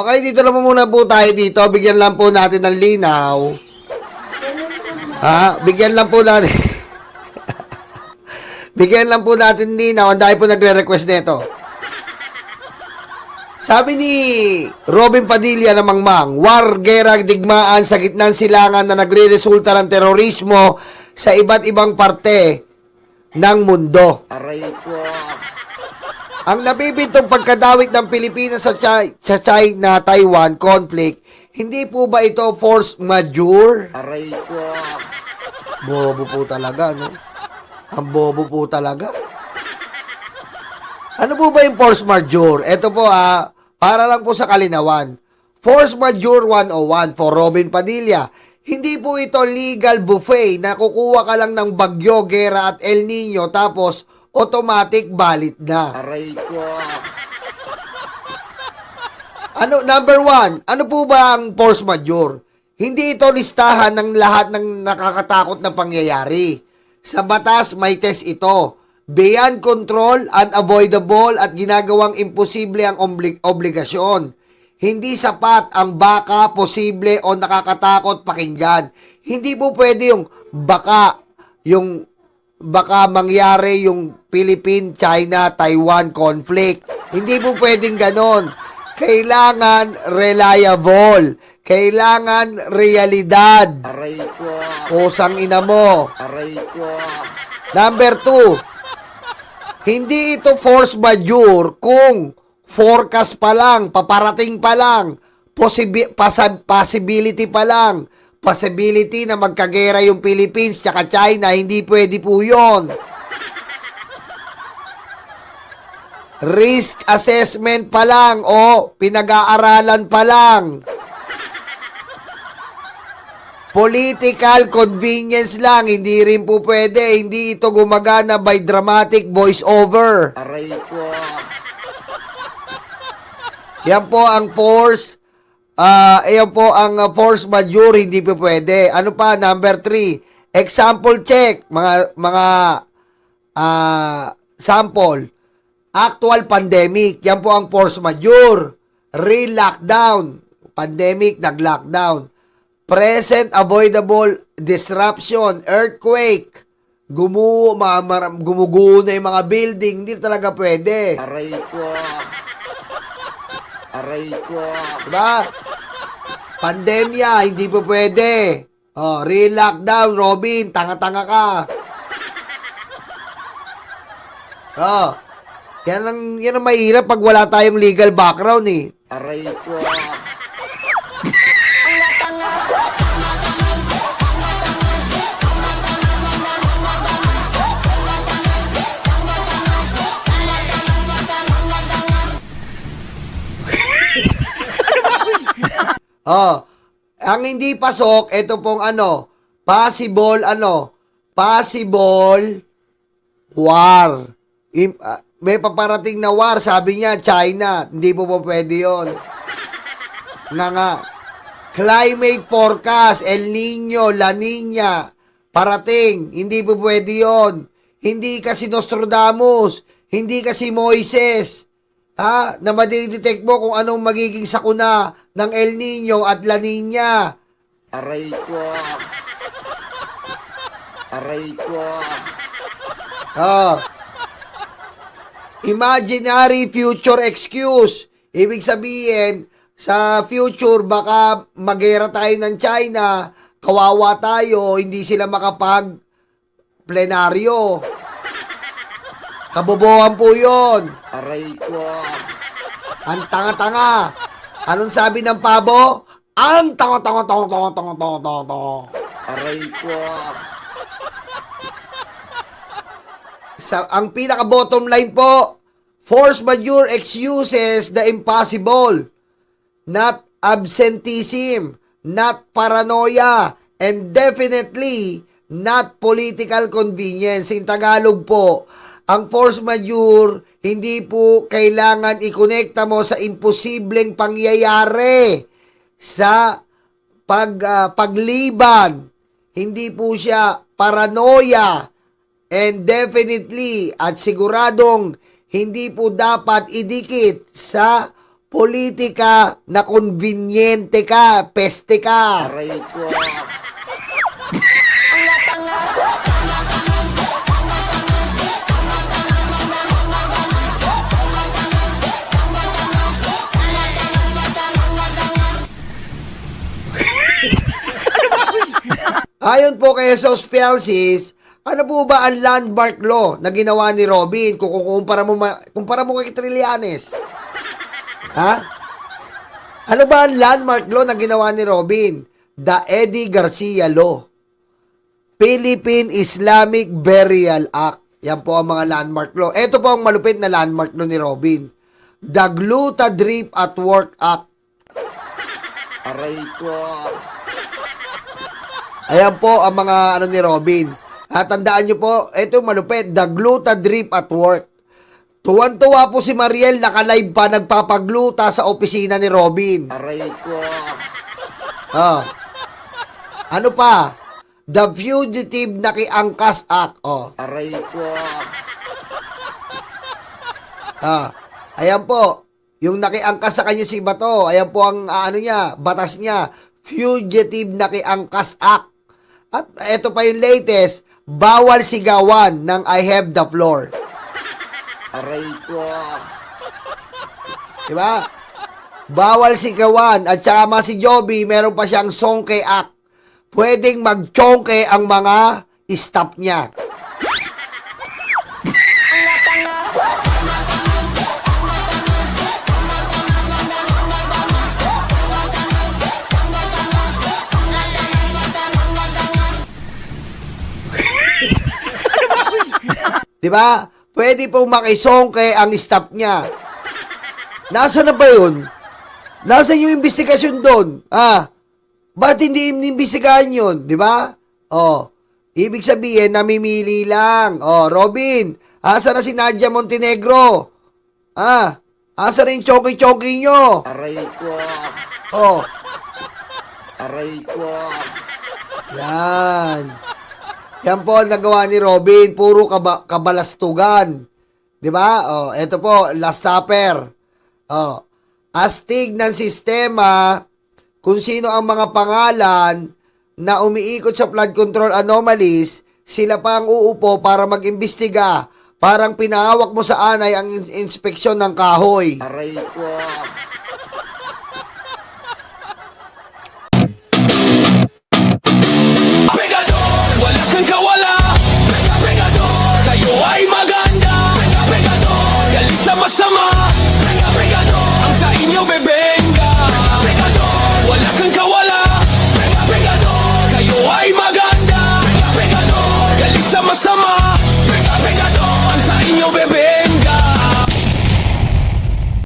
Okay, dito naman muna po tayo dito. Bigyan lang po natin ng linaw. Bigyan lang po natin. Bigyan lang po natin linaw. Ang dahil po nagre-request nito. Sabi ni Robin Padilla ng Mangmang, war, gera, digmaan sa gitnang silangan na nagre-resulta ng terorismo sa iba't ibang parte ng mundo. Aray ko. Ang nabibintong pagkadawit ng Pilipinas sa China-Taiwan conflict, hindi po ba ito force majeure? Aray ko. Bobo po talaga, no? Ang bobo po talaga. Ano po ba yung force majeure? Ito po, para lang po sa kalinawan. Force majeure 101 for Robin Padilla. Hindi po ito legal buffet na kukuha ka lang ng bagyo, gera at El Nino tapos automatic valid na. Aray ko. Number one, ano po ba ang force majeure? Hindi ito listahan ng lahat ng nakakatakot na pangyayari. Sa batas, may test ito. Beyond control, unavoidable at ginagawang imposible ang obligasyon. Hindi sapat ang baka, posible o nakakatakot pakinggan. Hindi po pwede yung baka mangyari yung Philippine-China-Taiwan conflict. Hindi po pwedeng ganon. Kailangan reliable. Kailangan realidad. Aray ko. Kusang ina mo. Aray ko. Number 2, hindi ito force majeure kung forecast pa lang, paparating pa lang, possibility pa lang, possibility na magkagera yung Philippines tsaka China, hindi pwede po yun. Risk assessment pa lang o pinag-aaralan pa lang. Political convenience lang, hindi rin po pwede. Hindi ito gumagana by dramatic voice over. Aray ko. Yan po ang force, yan po ang force majeure, hindi po pwede. Ano pa? Number 3, example check, mga sample. Actual pandemic, yan po ang force majeure. Real lockdown, pandemic, nag-lockdown. Present avoidable disruption, earthquake, gumuguho na yung mga building, hindi talaga pwede. Aray ko. Aray ko. Diba? Pandemya, hindi po pwede. Real lockdown, Robin, tanga-tanga ka. Yan ang mahirap pag wala tayong legal background eh. Aray ko. Ang hindi pasok, ito pong possible war. May paparating na war, sabi niya, China. Hindi po pwede yun. Nga. Climate forecast, El Nino, La Nina, parating. Hindi po pwede yun. Hindi kasi Nostradamus, hindi kasi Moises. Na madidetect mo kung anong magiging sakuna ng El Nino at La Nina. Aray ko. Aray ko. Imaginary future excuse. Ibig sabihin, sa future, baka magera tayo ng China, kawawa tayo, hindi sila makapag-plenaryo. Kabobohan po yun. Aray ko. Ang tanga-tanga. Anong sabi ng pabo? Ang tanga-tanga-tanga-tanga. Aray ko. Ang pinaka-bottom line po, force majeure excuses the impossible, not absenteeism, not paranoia, and definitely not political convenience. In Tagalog po, ang force majeure, hindi po kailangan ikonekta mo sa imposibleng pangyayari sa pagliban. Hindi po siya paranoia, and definitely at siguradong hindi po dapat idikit sa politika na konbinyente ka, peste ka. Aray ko. Ayon po kay Jesus Pielsis, ano po ba ang landmark law na ginawa ni Robin kung kumpara mo kay Trillanes? Ha? Ano ba ang landmark law na ginawa ni Robin? The Eddie Garcia Law. Philippine Islamic Burial Act. Yan po ang mga landmark law. Ito po ang malupit na landmark law ni Robin. The Gluta Drip at Work Act. Aray ko. Ayan po ang mga ano ni Robin. Tandaan nyo po, ito malupit, the gluta drip at work. Tuwan-tuwa po si Mariel, naka-live pa, nagpapagluta sa opisina ni Robin. Aray ko. Oh. Ano pa? The Fugitive Nakiangkas Act. Oh. Aray ko. Ayan po, yung nakiangkas sa kanya si Bato, ayan po ang ano niya, batas niya, Fugitive Nakiangkas Act. At ito pa yung latest, bawal sigawan ng I have the floor. Aray ko. Diba? Bawal sigawan. At saka si Joby, meron pa siyang Songke Act. Pwedeng mag-chongke ang mga staff niya. Diba? Pwede pong makisongke ang staff niya. Nasaan na ba yun? Nasaan yung investigasyon doon? Ba't hindi inimbestigahan yun? Diba? Ibig sabihin, namimili lang. Robin, asa na si Nadia Montenegro? Asa na yung choki-choki nyo? Aray ko. Aray ko. Yan. Yan po ang nagawa ni Robin. Puro kabalastugan. Diba? Ito po, Last Supper. Astig ng sistema kung sino ang mga pangalan na umiikot sa flood control anomalies, sila pa ang uupo para mag-imbestiga. Parang pinahawak mo sa anay ang inspeksyon ng kahoy. Aray ko.